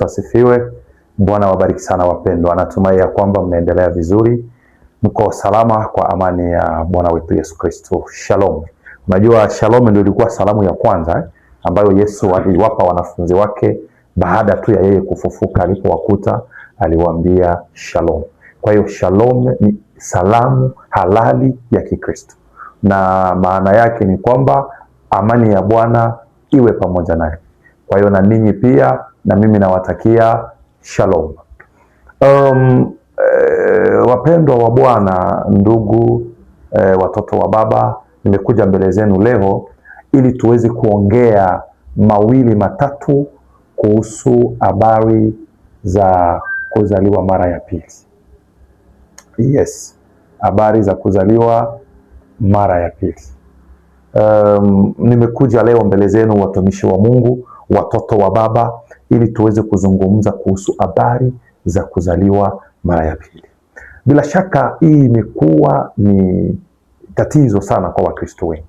Kristo asifiwe. Bwana wabariki sana wapendwa. Natumai ya kwamba mnaendelea vizuri. Mko salama kwa amani ya Bwana wetu Yesu Kristo. Shalom. Unajua shalom ndio ilikuwa salamu ya kwanza ambayo Yesu aliwapa wanafunzi wake baada tu ya yeye kufufuka. Alipowakuta aliwaambia shalom. Kwa hiyo shalom ni salamu halali ya Kikristo. Na maana yake ni kwamba amani ya Bwana iwe pamoja naye. Kwa hiyo na ninyi pia na mimi nawatakia shalom. Wapendwa wa Bwana, ndugu, watoto wa Baba, nimekuja mbele zenu leo ili tuweze kuongea mawili matatu kuhusu habari za kuzaliwa mara ya pili. Yes, habari za kuzaliwa mara ya pili. Nimekuja leo mbele zenu watumishi wa Mungu, watoto wa Baba, ili tuweze kuzungumza kuhusu habari za kuzaliwa mara ya pili. Bila shaka hii imekuwa ni tatizo sana kwa Wakristo wengi.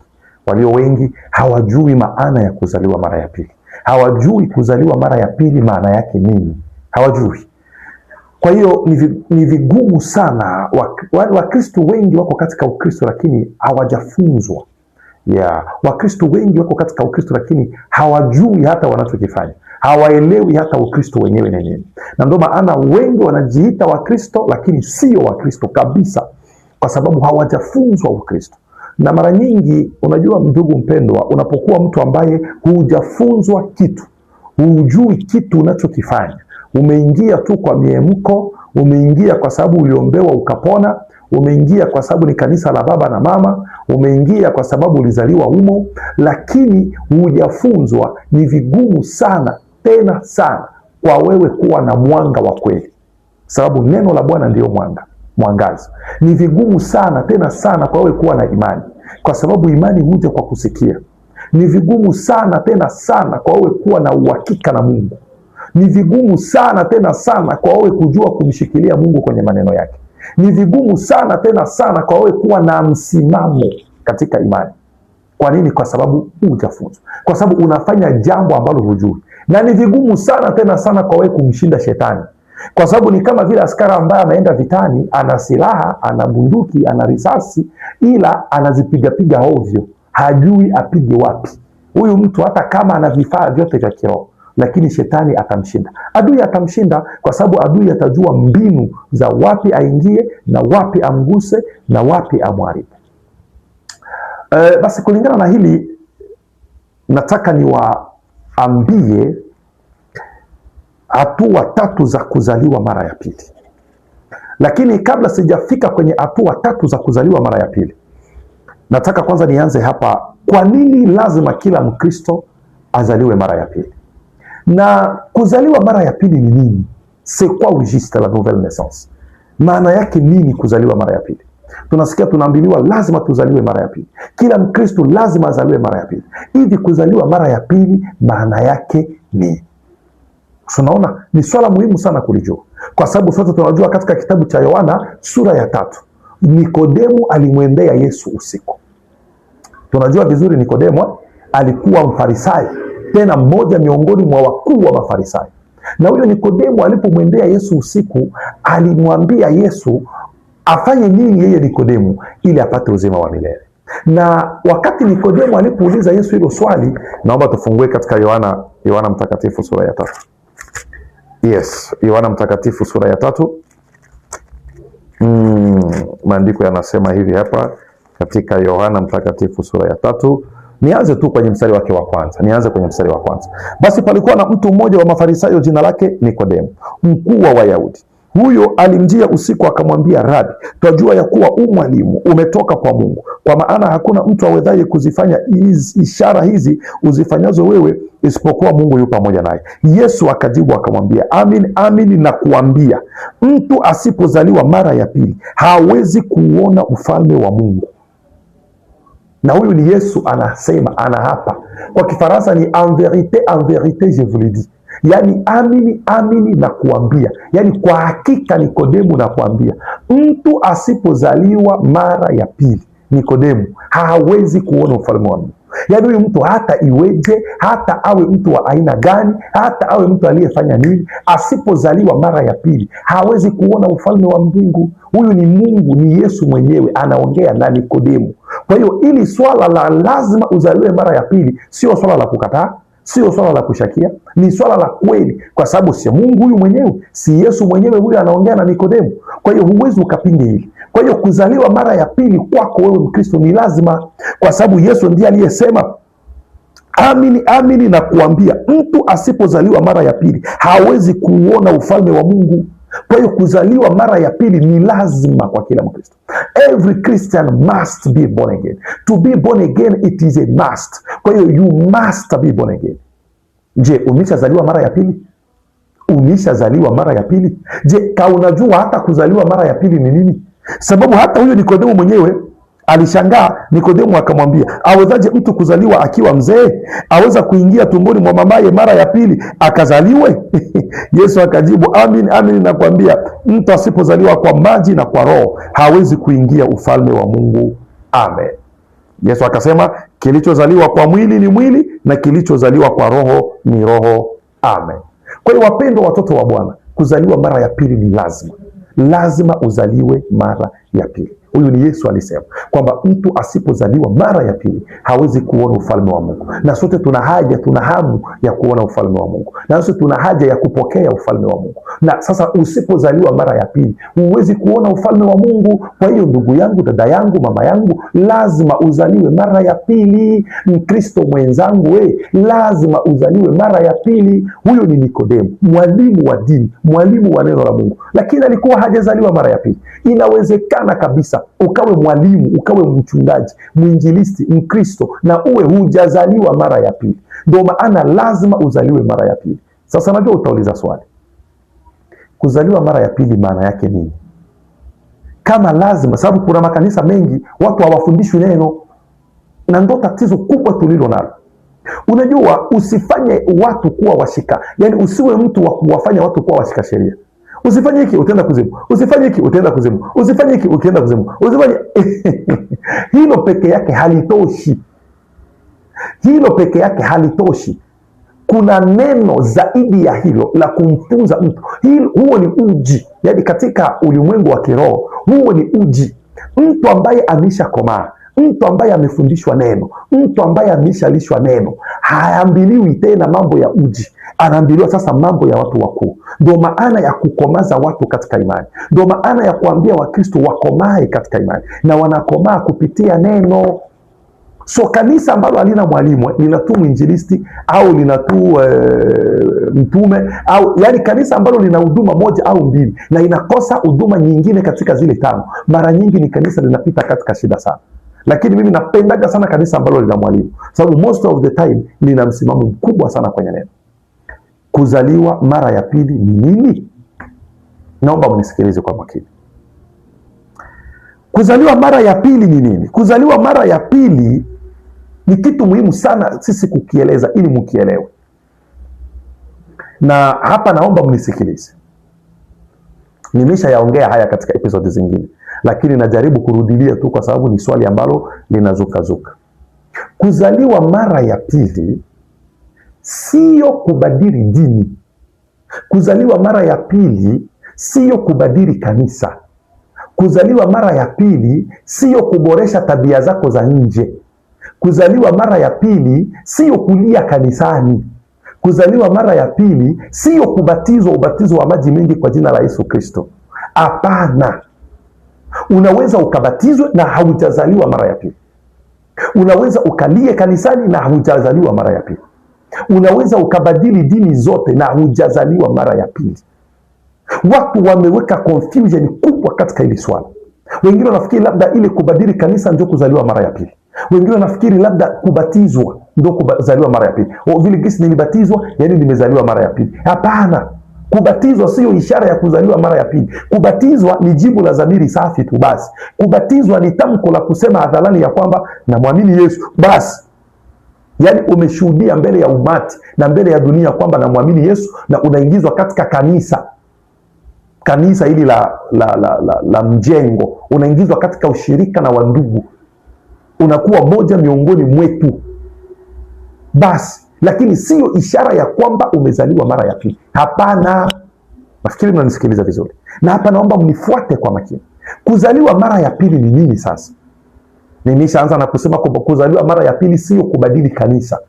Walio wengi hawajui maana ya kuzaliwa mara ya pili. Hawajui kuzaliwa mara ya pili maana yake nini. Hawajui. Kwa hiyo ni vigumu sana. Wakristo wengi wako katika Ukristo lakini hawajafunzwa. Wakristo wengi wako katika Ukristo lakini hawajui hata wanachokifanya. Hawaelewi hata Ukristo wenyewe ni nini. Na ndio maana wengi wanajiita Wakristo lakini sio Wakristo kabisa, kwa sababu hawajafunzwa Ukristo. Na mara nyingi, unajua ndugu mpendwa, unapokuwa mtu ambaye hujafunzwa kitu, hujui kitu unachokifanya, umeingia tu kwa miemko, umeingia kwa sababu uliombewa ukapona, umeingia kwa sababu ni kanisa la baba na mama, umeingia kwa sababu ulizaliwa humo, lakini hujafunzwa, ni vigumu sana, tena sana, kwa wewe kuwa na mwanga wa kweli. Sababu neno la Bwana ndio mwangaza. Ni vigumu sana, tena sana, kwa wewe kuwa na imani, kwa sababu imani huja kwa kusikia. Ni vigumu sana, tena sana, kwa wewe kuwa na uhakika na Mungu. Ni vigumu sana, tena sana, kwa wewe kujua kumshikilia Mungu kwenye maneno yake. Ni vigumu sana, tena sana, kwa wewe kuwa na msimamo katika imani. Kwa nini? Kwa sababu hujafunzwa. Kwa sababu unafanya jambo ambalo hujui. Na ni vigumu sana, tena sana, kwa wewe kumshinda shetani. Kwa sababu ni kama vile askari ambaye anaenda vitani, ana silaha, ana bunduki, ana risasi, ila anazipiga ovyo. Hajui apige wapi. Huyu mtu hata kama ana vifaa vyote vya kiroho, lakini shetani atamshinda. Adui atamshinda kwa sababu adui atajua mbinu za wapi aingie na wapi amguse na wapi amharibu. Basi kulingana na hili, nataka niwaambie hatua tatu za kuzaliwa mara ya pili. Lakini kabla sijafika kwenye hatua tatu za kuzaliwa mara ya pili, nataka kwanza nianze hapa. Kwa nini lazima kila Mkristo azaliwe mara ya pili? Na kuzaliwa mara ya pili ni nini? C'est quoi au juste la nouvelle naissance? Maana yake nini kuzaliwa mara ya pili? Tunasikia tunaambiwa lazima tuzaliwe mara ya pili. Kila Mkristo lazima azaliwe mara ya pili. Hivi kuzaliwa mara ya pili maana yake nini? Tunaona ni swala muhimu sana kulijua, kwa sababu sote tunajua katika kitabu cha Yohana sura ya 3, Nikodemu alimwendea Yesu usiku. Tunajua vizuri Nikodemu alikuwa Mfarisayo, tena mmoja miongoni mwa wakuu wa Mafarisayo. Na huyo Nikodemu alipomwendea Yesu usiku, alimwambia Yesu afanye nini yeye Nikodemu ili apate uzima wa milele. Na wakati Nikodemu alipouliza Yesu hilo swali, naomba tufungue katika Yohana mtakatifu sura ya 3. Yes, Yohana mtakatifu sura ya 3. Maandiko yanasema hivi hapa katika Yohana mtakatifu sura ya 3. Nianze tu kwenye mstari wake wa kwanza. Basi palikuwa na mtu mmoja wa Mafarisayo, jina lake Nikodemu, mkuu wa Wayahudi. Huyo alimjia usiku akamwambia, Rabi, twajua ya kuwa mwalimu umetoka kwa Mungu, kwa maana hakuna mtu awezaye kuzifanya ishara hizi uzifanyazo wewe isipokuwa Mungu yu pamoja naye. Yesu akajibu akamwambia, amin amin nakuambia, mtu asipozaliwa mara ya pili hawezi kuona ufalme wa Mungu. Na huyu ni Yesu anasema, anahapa. Kwa Kifaransa ni en vérité je vous le dis. Yani amini na kuambia, yani kwa hakika Nikodemu na kuambia, mtu asipozaliwa mara ya pili, Nikodemu, hawezi kuona ufalme wa Mungu. Yaani huyu mtu hata iweje, hata awe mtu wa aina gani, hata awe mtu aliyefanya nini, asipozaliwa mara ya pili hawezi kuona ufalme wa mbingu. Huyu ni Mungu, ni Yesu mwenyewe anaongea na Nikodemu. Kwa hiyo ili swala la lazima uzaliwe mara ya pili sio swala la kukataa, sio swala la kushakia, ni swala la kweli, kwa sababu si Mungu huyu mwenyewe, si Yesu mwenyewe huyu anaongea na Nikodemu. Kwa hiyo huwezi ukapinga hili. Kwa hiyo kuzaliwa mara ya pili kwako wewe Mkristo ni lazima, kwa sababu Yesu ndiye aliyesema, amini amini na kuambia, mtu asipozaliwa mara ya pili hawezi kuuona ufalme wa Mungu. Kwa hiyo kuzaliwa mara ya pili ni lazima kwa kila Mkristo. Every Christian must be born again. To be born again, it is a must. Kwa hiyo you must be born again. Je, umeshazaliwa mara ya pili? Umeshazaliwa mara ya pili? Je, unajua hata kuzaliwa mara ya pili ni nini? Sababu hata huyo Nikodemo mwenyewe alishangaa. Nikodemo akamwambia, awezaje mtu kuzaliwa akiwa mzee? Aweza kuingia tumboni mwa mamaye mara ya pili akazaliwe? Yesu akajibu, amin amin nakwambia, mtu asipozaliwa kwa maji na kwa Roho hawezi kuingia ufalme wa Mungu. Amen. Yesu akasema, kilichozaliwa kwa mwili ni mwili na kilichozaliwa kwa roho ni roho. Amen. Kwa hiyo wapendwa watoto wa Bwana, kuzaliwa mara ya pili ni lazima. Lazima uzaliwe mara ya pili. Huyu ni Yesu alisema kwamba mtu asipozaliwa mara ya pili hawezi kuona ufalme wa Mungu. Na sote tuna haja, tuna hamu ya kuona ufalme wa Mungu. Na sote tuna haja ya kupokea ufalme wa Mungu. Na sasa usipozaliwa mara ya pili huwezi kuona ufalme wa Mungu. Kwa hiyo ndugu yangu, dada yangu, mama yangu, lazima uzaliwe mara ya pili. Mkristo mwenzangu, lazima uzaliwe mara ya pili. Huyo ni Nikodemo, mwalimu wa dini, mwalimu wa neno la Mungu, lakini alikuwa hajazaliwa mara ya pili. Inawezekana kabisa ukawe mwalimu, ukawe mchungaji, mwinjilisti, Mkristo na uwe hujazaliwa mara ya pili. Ndio maana lazima uzaliwe mara ya pili. Sasa najua utauliza swali, kuzaliwa mara ya pili maana yake nini? Kama lazima, sababu kuna makanisa mengi watu hawafundishwi neno, na ndio tatizo kubwa tulilo nalo. Unajua, usifanye watu kuwa washika, yani usiwe mtu wa kuwafanya watu kuwa washika sheria. Usifanye hiki utaenda kuzimu, usifanye hiki utaenda kuzimu, usifanye hiki ukienda kuzimu, usifanye hilo peke yake halitoshi. Hilo peke yake halitoshi. Kuna neno zaidi ya hilo la kumfunza mtu. Huo ni uji, yaani katika ulimwengu wa kiroho huo ni uji. Mtu ambaye ameshakomaa, mtu ambaye amefundishwa neno, mtu ambaye ameshalishwa neno, haambiliwi tena mambo ya uji, anaambiliwa sasa mambo ya watu wakuu. Ndio maana ya kukomaza watu katika imani, ndio maana ya kuambia Wakristo wakomae katika imani, na wanakomaa kupitia neno. So kanisa ambalo halina mwalimu, lina tu mwinjilisti au lina tu mtume, au yani kanisa ambalo lina huduma moja au mbili na inakosa huduma nyingine katika zile tano, mara nyingi ni kanisa linapita katika shida sana. Lakini mimi napendaga sana kanisa ambalo lina mwalimu, sababu most of the time lina msimamo mkubwa sana kwenye neno. Kuzaliwa mara ya pili ni nini? Naomba mnisikilize kwa makini. Kuzaliwa mara ya pili ni nini? Kuzaliwa mara ya pili ni kitu muhimu sana sisi kukieleza ili mkielewe. Na hapa naomba mnisikilize. Nimeshayaongea haya katika episode zingine, lakini najaribu kurudilia tu kwa sababu ni swali ambalo linazuka. Kuzaliwa mara ya pili sio kubadili dini. Kuzaliwa mara ya pili sio kubadili kanisa. Kuzaliwa mara ya pili sio kuboresha tabia zako za nje. Kuzaliwa mara ya pili sio kulia kanisani. Kuzaliwa mara ya pili sio kubatizwa ubatizo wa maji mengi kwa jina la Yesu Kristo. Hapana. Unaweza ukabatizwe na haujazaliwa mara ya pili. Unaweza ukalie kanisani na haujazaliwa mara ya pili. Unaweza ukabadili dini zote na hujazaliwa mara ya pili. Watu wameweka confusion kubwa katika hili swala. Wengine wanafikiri labda ile kubadili kanisa ndio kuzaliwa mara ya pili. Wengine wanafikiri labda kubatizwa ndio kuzaliwa mara ya pili. Vile gisi nilibatizwa, yani nimezaliwa mara ya pili. Hapana. Kubatizwa sio ishara ya kuzaliwa mara ya pili. Kubatizwa ni jibu la dhamiri safi tu basi. Kubatizwa ni tamko la kusema hadharani ya kwamba namwamini Yesu basi. Yani umeshuhudia mbele ya umati na mbele ya dunia kwamba namwamini Yesu, na unaingizwa katika kanisa hili la mjengo, unaingizwa katika ushirika na wandugu, unakuwa moja miongoni mwetu. basi, lakini siyo ishara ya kwamba umezaliwa mara ya pili. Hapana. Nafikiri mnanisikiliza vizuri, na hapa naomba mnifuate kwa makini. Kuzaliwa mara ya pili ni nini? Sasa nimeshaanza na kusema kwamba kuzaliwa mara ya pili siyo kubadili kanisa.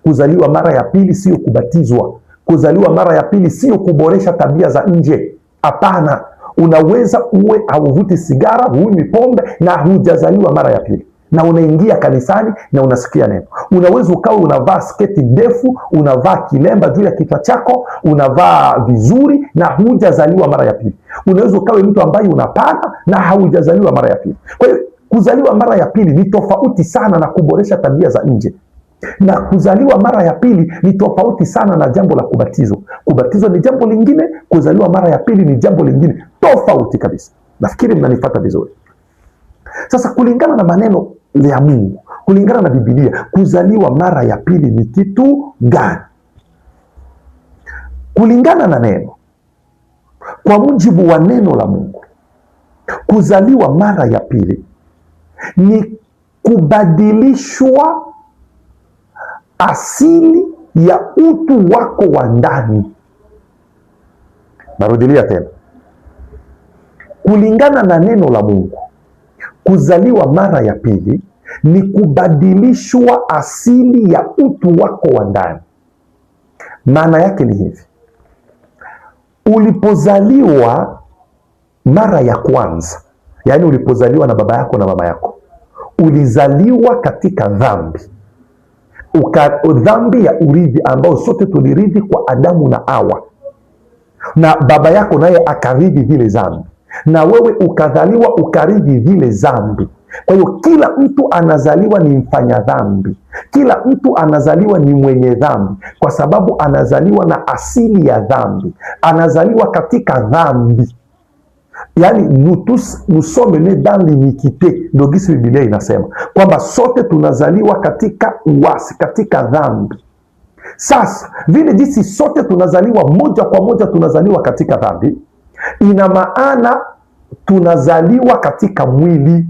Kuzaliwa mara ya pili siyo kubatizwa. Kuzaliwa mara ya pili siyo kuboresha tabia za nje. Hapana. Unaweza uwe hauvuti sigara, hunywi pombe na hujazaliwa mara ya pili, na unaingia kanisani na unasikia neno. Unaweza ukawa unavaa sketi ndefu, unavaa kilemba juu ya kichwa chako, unavaa vizuri na hujazaliwa mara ya pili. Unaweza ukawa mtu ambaye unapanda na haujazaliwa mara ya pili. Kwa hiyo kuzaliwa mara ya pili ni tofauti sana na kuboresha tabia za nje, na kuzaliwa mara ya pili ni tofauti sana na jambo la kubatizwa. Kubatizwa ni jambo lingine, kuzaliwa mara ya pili ni jambo lingine tofauti kabisa. Nafikiri mnanifuata vizuri. Sasa kulingana na maneno ya Mungu, kulingana na Biblia, kuzaliwa mara ya pili ni kitu gani? Kulingana na neno, kwa mujibu wa neno la Mungu, kuzaliwa mara ya pili ni kubadilishwa asili ya utu wako wa ndani. Narudilia tena. Kulingana na neno la Mungu, kuzaliwa mara ya pili ni kubadilishwa asili ya utu wako wa ndani. Maana yake ni hivi: ulipozaliwa mara ya kwanza, yaani ulipozaliwa na baba yako na mama yako, ulizaliwa katika dhambi. Dhambi ya urithi ambao sote tulirithi kwa Adamu na Hawa, na baba yako naye akarithi vile dhambi, na wewe ukadhaliwa ukarithi vile dhambi. Kwa hiyo kila mtu anazaliwa ni mfanya dhambi, kila mtu anazaliwa ni mwenye dhambi, kwa sababu anazaliwa na asili ya dhambi, anazaliwa katika dhambi. Yaani nous sommes nés dans l'iniquité, ndio gisi Biblia inasema kwamba sote tunazaliwa katika uasi, katika dhambi. Sasa vile jinsi sote tunazaliwa moja kwa moja, tunazaliwa katika dhambi, ina maana tunazaliwa katika mwili,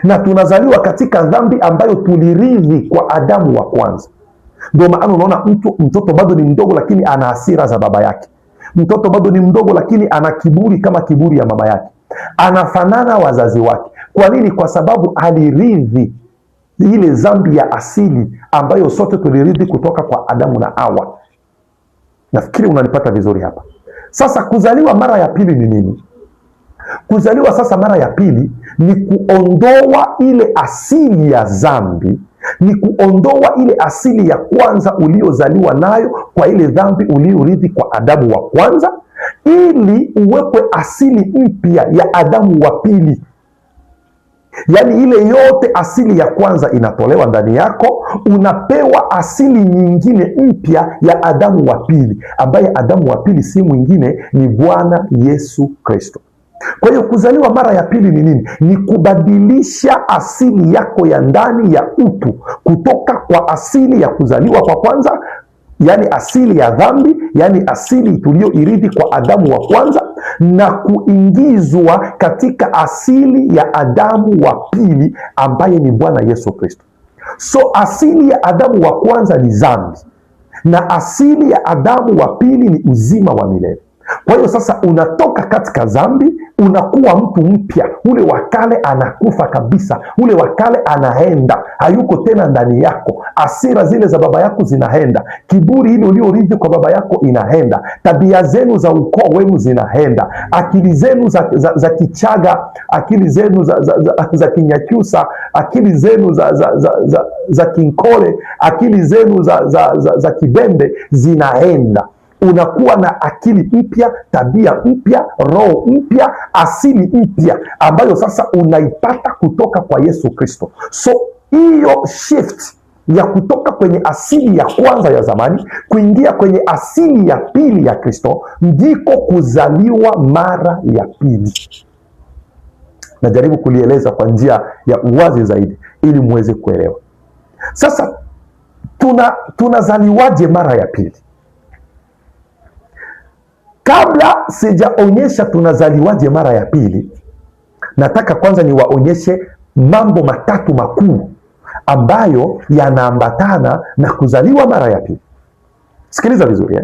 na tunazaliwa katika dhambi ambayo tulirithi kwa Adamu wa kwanza. Ndio maana unaona mtoto bado ni mdogo, lakini ana hasira za baba yake. Mtoto bado ni mdogo, lakini ana kiburi kama kiburi ya mama yake, anafanana wazazi wake. Kwa nini? Kwa sababu alirithi ile dhambi ya asili ambayo sote tulirithi kutoka kwa Adamu na Hawa. Nafikiri unanipata vizuri hapa. Sasa kuzaliwa mara ya pili ni nini? Kuzaliwa sasa mara ya pili ni kuondoa ile asili ya dhambi, ni kuondoa ile asili ya kwanza uliozaliwa nayo kwa ile dhambi uliorithi kwa Adamu wa kwanza, ili uwekwe asili mpya ya Adamu wa pili. Yaani ile yote asili ya kwanza inatolewa ndani yako, unapewa asili nyingine mpya ya Adamu wa pili, ambaye Adamu wa pili si mwingine, ni Bwana Yesu Kristo. Kwa hiyo kuzaliwa mara ya pili ni nini? Ni kubadilisha asili yako ya ndani ya utu kutoka kwa asili ya kuzaliwa kwa kwanza, yaani asili ya dhambi, yaani asili tulioirithi kwa Adamu wa kwanza, na kuingizwa katika asili ya Adamu wa pili ambaye ni Bwana Yesu Kristo. So asili ya Adamu wa kwanza ni dhambi, na asili ya Adamu wa pili ni uzima wa milele. Kwa hiyo sasa unatoka katika dhambi, unakuwa mtu mpya. Ule wa kale anakufa kabisa, ule wa kale anaenda, hayuko tena ndani yako. Hasira zile za baba yako zinaenda, kiburi ile uliorithi kwa baba yako inaenda, tabia zenu za ukoo wenu zinaenda, akili zenu za Kichaga, akili zenu za Kinyakyusa, akili zenu za Kinkole, akili zenu za Kibembe zinaenda. Unakuwa na akili mpya, tabia mpya, roho mpya, asili mpya ambayo sasa unaipata kutoka kwa Yesu Kristo. So hiyo shift ya kutoka kwenye asili ya kwanza ya zamani kuingia kwenye asili ya pili ya Kristo ndiko kuzaliwa mara ya pili. Najaribu kulieleza kwa njia ya uwazi zaidi ili muweze kuelewa. Sasa tunazaliwaje mara ya pili? Kabla sijaonyesha tunazaliwaje mara ya pili, nataka kwanza niwaonyeshe mambo matatu makuu ambayo yanaambatana na kuzaliwa mara ya pili. Sikiliza vizuri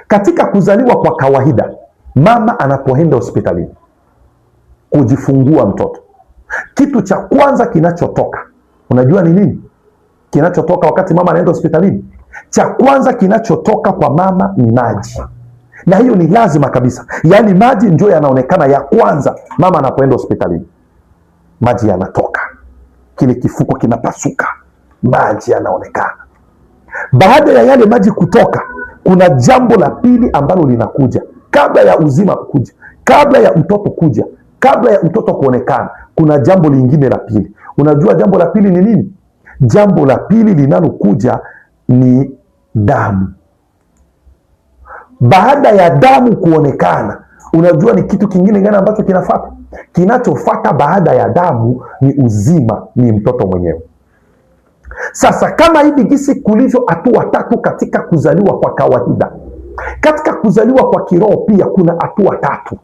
Katika kuzaliwa kwa kawaida, mama anapoenda hospitalini kujifungua mtoto, kitu cha kwanza kinachotoka, unajua ni nini kinachotoka wakati mama anaenda hospitalini? Cha kwanza kinachotoka kwa mama ni maji, na hiyo ni lazima kabisa. Yaani maji ndio yanaonekana ya kwanza mama anapoenda hospitalini. Maji yanatoka, kile kifuko kinapasuka, maji yanaonekana. Baada ya yale maji kutoka, kuna jambo la pili ambalo linakuja kabla ya uzima kuja, kabla ya mtoto kuja, kabla ya mtoto kuonekana. Kuna jambo lingine la pili. Unajua jambo la pili ni nini? Jambo la pili linalokuja ni damu. Baada ya damu kuonekana, unajua ni kitu kingine gani ambacho kinafuata? Kinachofuata baada ya damu ni uzima, ni mtoto mwenyewe. Sasa kama hivi gisi kulivyo hatua tatu katika kuzaliwa kwa kawaida, katika kuzaliwa kwa kiroho pia kuna hatua tatu.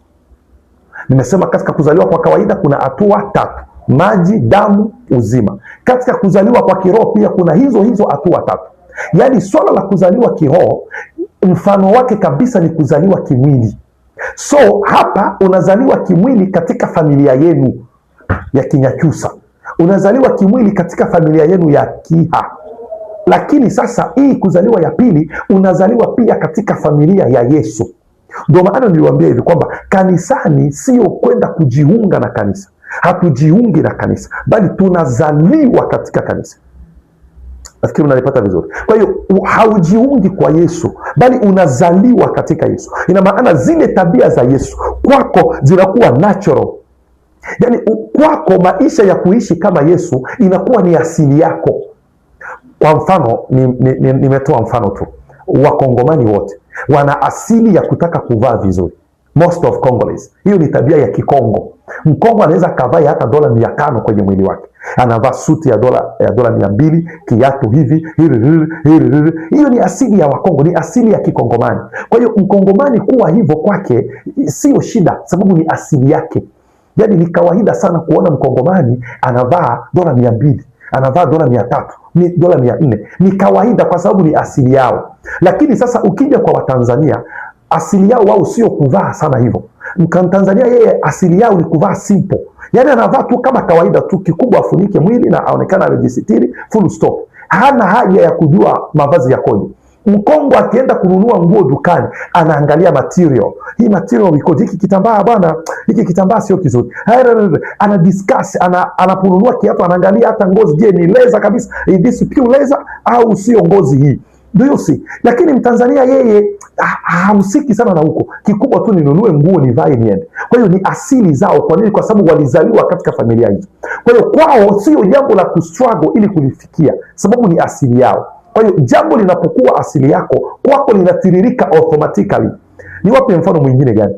Nimesema katika kuzaliwa kwa kawaida kuna hatua tatu: maji, damu, uzima. Katika kuzaliwa kwa kiroho pia kuna hizo hatua tatu. Yaani swala la kuzaliwa kiroho, mfano wake kabisa ni kuzaliwa kimwili. So hapa unazaliwa kimwili katika familia yenu ya Kinyakyusa, unazaliwa kimwili katika familia yenu ya Kiha. Lakini sasa hii kuzaliwa ya pili, unazaliwa pia katika familia ya Yesu. Ndio maana niliwaambia hivi kwamba kanisani sio kwenda kujiunga na kanisa. Hatujiungi na kanisa, bali tunazaliwa katika kanisa. Nafikiri unalipata vizuri. Kwa hiyo haujiungi kwa Yesu, bali unazaliwa katika Yesu. Ina maana zile tabia za Yesu kwako zinakuwa natural. Yaani kwako maisha ya kuishi kama Yesu inakuwa ni asili yako. Kwa mfano, nimetoa mfano tu. Wakongomani wote wana asili ya kutaka kuvaa vizuri. Most of Congolese. Hiyo ni tabia ya Kikongo. Mkongo anaweza kavaa hata dola 500 kwenye mwili wake. Anavaa suti ya dola 200, kiatu hivi. Hiyo ni asili ya Wakongo, ni asili ya Kikongomani. Kwa hiyo Mkongomani kuwa hivyo kwake sio shida, sababu ni asili yake. Yaani ni kawaida sana kuona Mkongomani anavaa dola 200, anavaa dola 300, ni dola 400. Ni kawaida kwa sababu ni asili yao. Lakini sasa ukija kwa Watanzania, asili yao wao sio kuvaa sana hivyo. Mtanzania yeye asili yao ni kuvaa simple. Yaani anavaa tu kama kawaida tu, kikubwa afunike mwili na aonekana amejisitiri, full stop. Hana haja ya kujua mavazi yakoje. Mkongo akienda kununua nguo dukani, anaangalia material. Hii material iko hiki kitambaa bwana, hiki kitambaa sio kizuri. Ana discuss, anaponunua kiatu anaangalia hata ngozi, je, ni leather kabisa? This pure leather au sio ngozi hii? Do you see? Lakini Mtanzania yeye hahusiki sana na huko. Kikubwa tu ninunue nguo nivae niende. Kwa hiyo ni asili zao. Kwa nini? Kwa sababu walizaliwa katika familia hizo. Kwa hiyo kwao sio jambo la kustruggle ili kulifikia, sababu ni asili yao. Kwa hiyo jambo linapokuwa asili yako, kwako linatiririka automatically. Niwape mfano mwingine gani?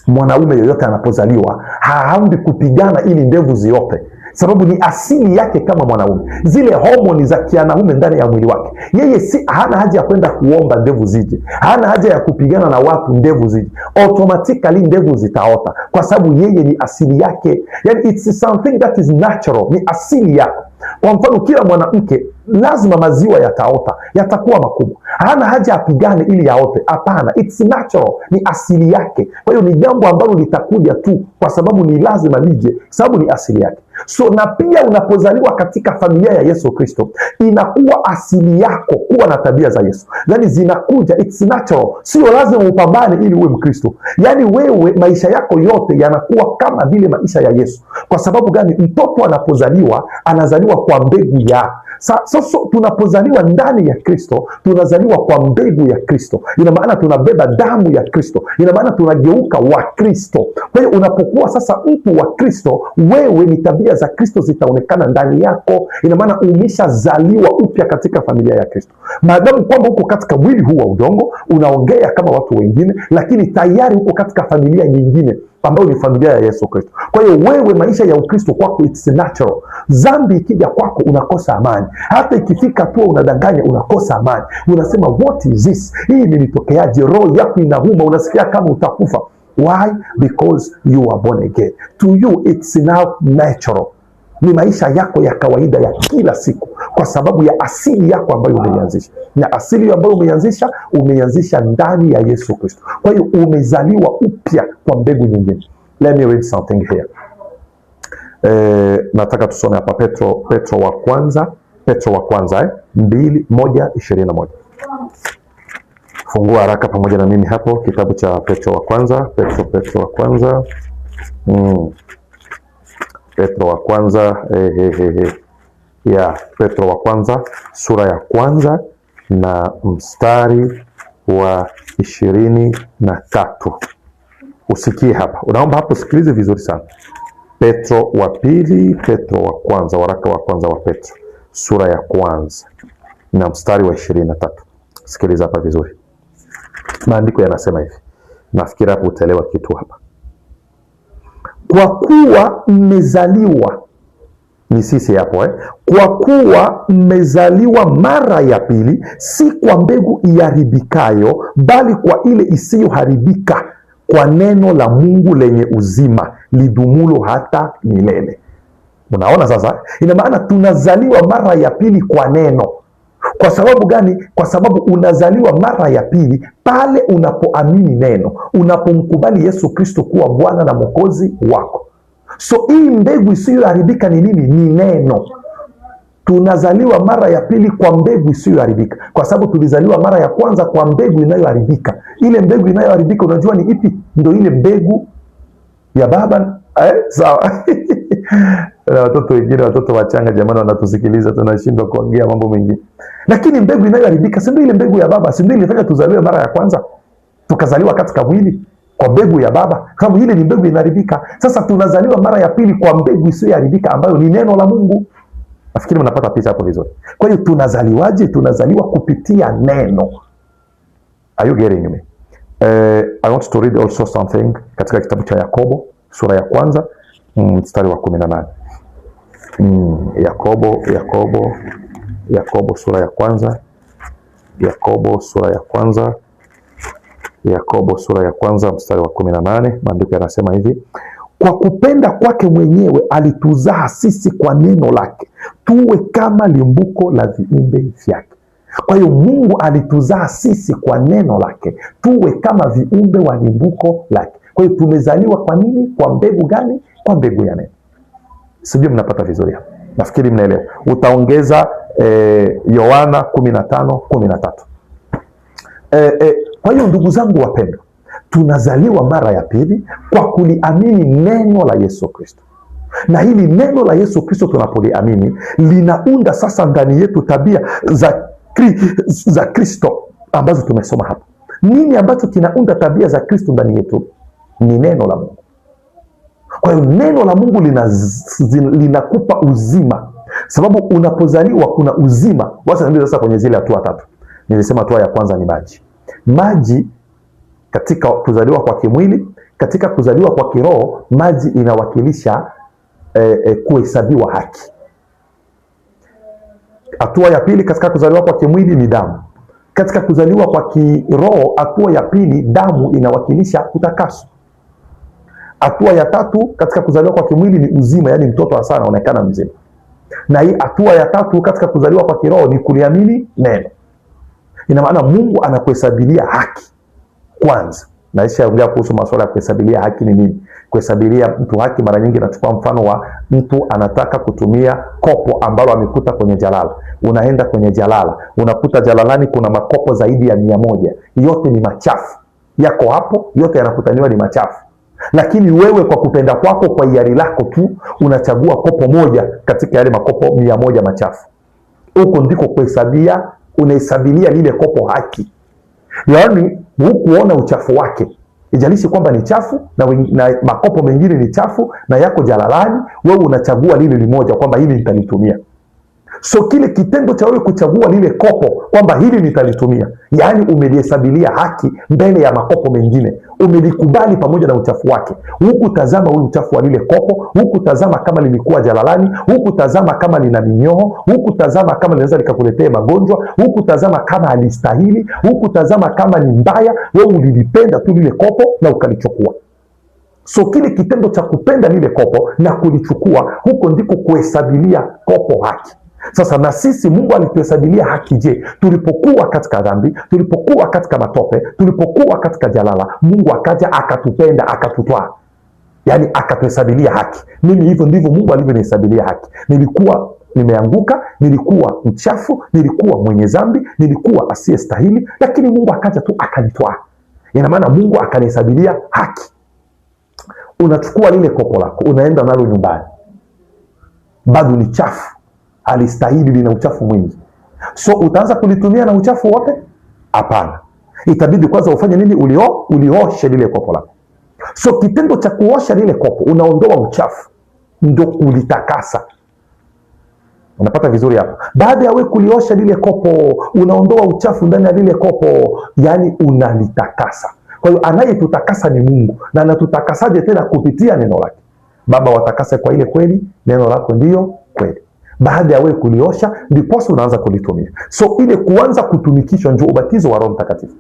Mwanaume yoyote anapozaliwa haambi kupigana ili ndevu ziope, sababu ni asili yake kama mwanaume. Zile homoni za kianaume ndani ya mwili wake, yeye hana haja ya kwenda kuomba ndevu zije, hana haja ya kupigana na watu ndevu zije. Automatically ndevu zitaota kwa sababu yeye ni asili yake. Yani it's something that is natural, ni asili yako. Kwa mfano, kila mwanamke lazima maziwa yataota, yatakuwa makubwa. Hana haja apigane ili yaote. Hapana, it's natural, ni asili yake. Kwa hiyo ni jambo ambalo litakuja tu kwa sababu ni lazima lije, sababu ni asili yake. So na pia unapozaliwa katika familia ya Yesu Kristo, inakuwa asili yako kuwa na tabia za Yesu. Yani zinakuja, it's natural. Sio lazima upambane ili uwe Mkristo. Yani wewe maisha yako yote yanakuwa kama vile maisha ya Yesu. Kwa sababu gani? Mtoto anapozaliwa, anazaliwa kwa mbegu ya sasa. Tunapozaliwa ndani ya Kristo, tunazaliwa kwa mbegu ya Kristo. Ina maana tunabeba damu ya Kristo. Ina maana tunageuka wa Kristo. Kwa hiyo unapokuwa sasa mtu wa Kristo, wewe ni tabia za Kristo zitaonekana ndani yako. Ina maana umeshazaliwa upya katika familia ya Kristo. Maadamu kwamba uko katika mwili huu wa udongo, unaongea kama watu wengine, lakini tayari uko katika familia nyingine ambayo ni familia ya Yesu Kristo. Kwa hiyo wewe maisha ya Ukristo kwako it's natural. Dhambi ikija kwako unakosa amani. Hata ikifika tu unadanganya unakosa amani. Unasema what is this? Hii imenitokeaje? Roho yako inauma, unasikia kama utakufa. Why? Because you are born again. To you it's now natural. ni maisha yako ya kawaida ya kila siku, kwa sababu ya asili yako ambayo umeianzisha. Na asili ambayo umeianzisha ndani ya Yesu Kristo. Kwa hiyo umezaliwa upya kwa mbegu nyingine. Let me read something here. Nataka tusome hapa Petro wa kwanza 2:1-21. Fungua haraka pamoja na mimi hapo kitabu cha Petro wa kwanza. Petro wa kwanza Petro wa kwanza sura ya kwanza na mstari wa 23. Usikie hapa, unaomba hapo, sikilize vizuri sana. Petro wa kwanza, waraka wa kwanza wa Petro sura ya kwanza na mstari wa 23. Sikiliza hapa vizuri. Maandiko yanasema hivi. Nafikiri hapo utaelewa kitu hapa. Kwa kuwa mmezaliwa, ni sisi hapo Kwa kuwa mmezaliwa mara ya pili, si kwa mbegu iharibikayo, bali kwa ile isiyoharibika, kwa neno la Mungu lenye uzima lidumulo hata milele. Unaona sasa? Ina maana tunazaliwa mara ya pili kwa neno. Kwa sababu gani? Kwa sababu unazaliwa mara ya pili pale unapoamini neno, unapomkubali Yesu Kristo kuwa Bwana na Mwokozi wako. So hii mbegu isiyoharibika ni nini? Ni neno. Tunazaliwa mara ya pili kwa mbegu isiyoharibika, kwa sababu tulizaliwa mara ya kwanza kwa mbegu inayoharibika. Ile mbegu inayoharibika unajua ni ipi? Ndio ile mbegu ya baba. Sawa. Na watoto wengine, watoto wachanga jamani, wanatusikiliza, tunashindwa kuongea mambo mengine. Lakini mbegu inayoharibika si ndio ile mbegu ya baba? Si ndio ilifanya tuzaliwe mara ya kwanza, tukazaliwa katika mwili kwa mbegu ya baba, sababu ile ni mbegu inaharibika. Sasa tunazaliwa mara ya pili kwa mbegu isiyoharibika ambayo ni neno la Mungu. Nafikiri mnapata picha hapo vizuri. Kwa hiyo tunazaliwaje? Tunazaliwa kupitia neno. Are you getting me? I want to read also something katika kitabu cha Yakobo sura ya kwanza mstari wa 18. Yakobo sura ya kwanza. Yakobo sura ya kwanza mstari wa 18. Maandiko yanasema hivi: kwa kupenda kwake mwenyewe alituzaa sisi kwa neno lake, tuwe kama limbuko la viumbe vyake. Kwa hiyo Mungu alituzaa sisi kwa neno lake, tuwe kama viumbe wa limbuko lake. Kwa hiyo tumezaliwa kwa nini? Kwa mbegu gani? Kwa mbegu ya neno. Sijui mnapata vizuri hapa. Nafikiri mnaelewa. Utaongeza Yohana 15:13. Kwa hiyo ndugu zangu wapendwa, tunazaliwa mara ya pili kwa kuliamini neno la Yesu Kristo. Na hili neno la Yesu Kristo tunapoliamini linaunda sasa ndani yetu tabia za Kristo ambazo tumesoma hapa. Nini ambacho kinaunda tabia za Kristo ndani yetu? Ni neno la Mungu. Kwa hiyo neno la Mungu linakupa uzima, sababu unapozaliwa kuna uzima. Wacha niende sasa kwenye zile hatua tatu. Nilisema hatua ya kwanza ni maji katika kuzaliwa kwa kimwili. Katika kuzaliwa kwa kiroho, maji inawakilisha kuhesabiwa haki. Hatua ya pili katika kuzaliwa kwa kimwili ni damu. Katika kuzaliwa kwa kiroho, hatua ya pili, damu inawakilisha kutakaswa. Hatua ya tatu katika kuzaliwa kwa kimwili ni uzima, yani mtoto hasa anaonekana mzima. Na hii hatua ya tatu katika kuzaliwa kwa kiroho ni kuliamini neno. Ina maana Mungu anakuhesabilia haki kwanza. Na isha ongea kuhusu masuala ya kuhesabilia haki ni nini. Kuhesabilia mtu haki mara nyingi nachukua mfano wa mtu anataka kutumia kopo ambalo amekuta kwenye jalala. Unaenda kwenye jalala, unakuta jalalani kuna makopo zaidi ya 100. Yote ni machafu. Yako hapo, yote yanakutaniwa ni machafu. Lakini wewe kwa kupenda kwako, kwa hiari lako tu, unachagua kopo moja katika yale makopo 100 machafu. Huko ndiko kuhesabia, unahesabilia lile kopo haki. Yaani hukuona uchafu wake. Ijalishi kwamba ni chafu na makopo mengine ni chafu na yako jalalani, wewe unachagua lile limoja kwamba hili nitalitumia. So kile kitendo cha wewe kuchagua lile kopo kwamba hili nitalitumia, yaani umelihesabilia haki mbele ya makopo mengine. Umelikubali pamoja na uchafu wake. Hukutazama ule uchafu wa lile kopo, hukutazama kama lilikuwa jalalani, hukutazama kama lina minyoho, hukutazama kama linaweza likakuletea magonjwa, hukutazama kama halistahili, hukutazama kama ni mbaya. Wewe ulilipenda tu lile kopo na ukalichukua. So kile kitendo cha kupenda lile kopo na kulichukua, huko ndiko kuhesabilia kopo haki. Sasa na sisi Mungu alituhesabilia haki. Je, tulipokuwa katika dhambi, tulipokuwa katika matope, tulipokuwa katika jalala, Mungu akaja akatupenda, akatutwaa, yani akatuhesabilia haki. Mimi hivyo ndivyo Mungu alivyonihesabilia haki. Nilikuwa nimeanguka, nilikuwa mchafu, nilikuwa mwenye dhambi, nilikuwa asiyestahili, lakini Mungu akaja tu akanitwaa. Ina maana Mungu akanihesabilia haki. Unachukua lile kopo lako, unaenda nalo nyumbani, bado ni chafu, halistahili, lina uchafu mwingi. So utaanza kulitumia na uchafu wote? Hapana. Itabidi kwanza ufanye nini? Ulioshe lile kopo lako. So kitendo cha kuosha lile kopo, unaondoa uchafu, ndio kulitakasa. Unapata vizuri hapo? Baada ya wewe kuliosha lile kopo, unaondoa uchafu ndani ya lile kopo, yani unalitakasa. Kwa hiyo anayetutakasa ni Mungu, na anatutakasaje tena? Kupitia neno lake. Baba, watakase kwa ile kweli, neno lako ndiyo kweli. Baada ya wewe kuliosha, ndipo unaanza kulitumia. So ile kuanza kutumikishwa ndio ubatizo wa Roho Mtakatifu.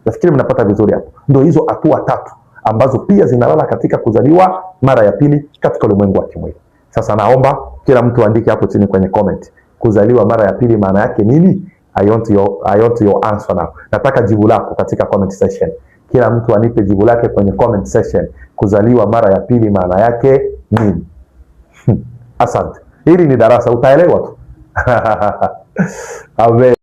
Nafikiri mnapata vizuri hapo. Ndio hizo hatua tatu ambazo pia zinalala katika kuzaliwa mara ya pili katika ulimwengu wa kimwili. Sasa naomba kila mtu andike hapo chini kwenye comment, kuzaliwa mara ya pili maana yake nini? I want your answer now. Nataka jibu lako katika comment section. Kila mtu anipe jibu lake kwenye comment section. Kuzaliwa mara ya pili maana yake nini? Asante. Hili ni darasa, utaelewa tu. Amen.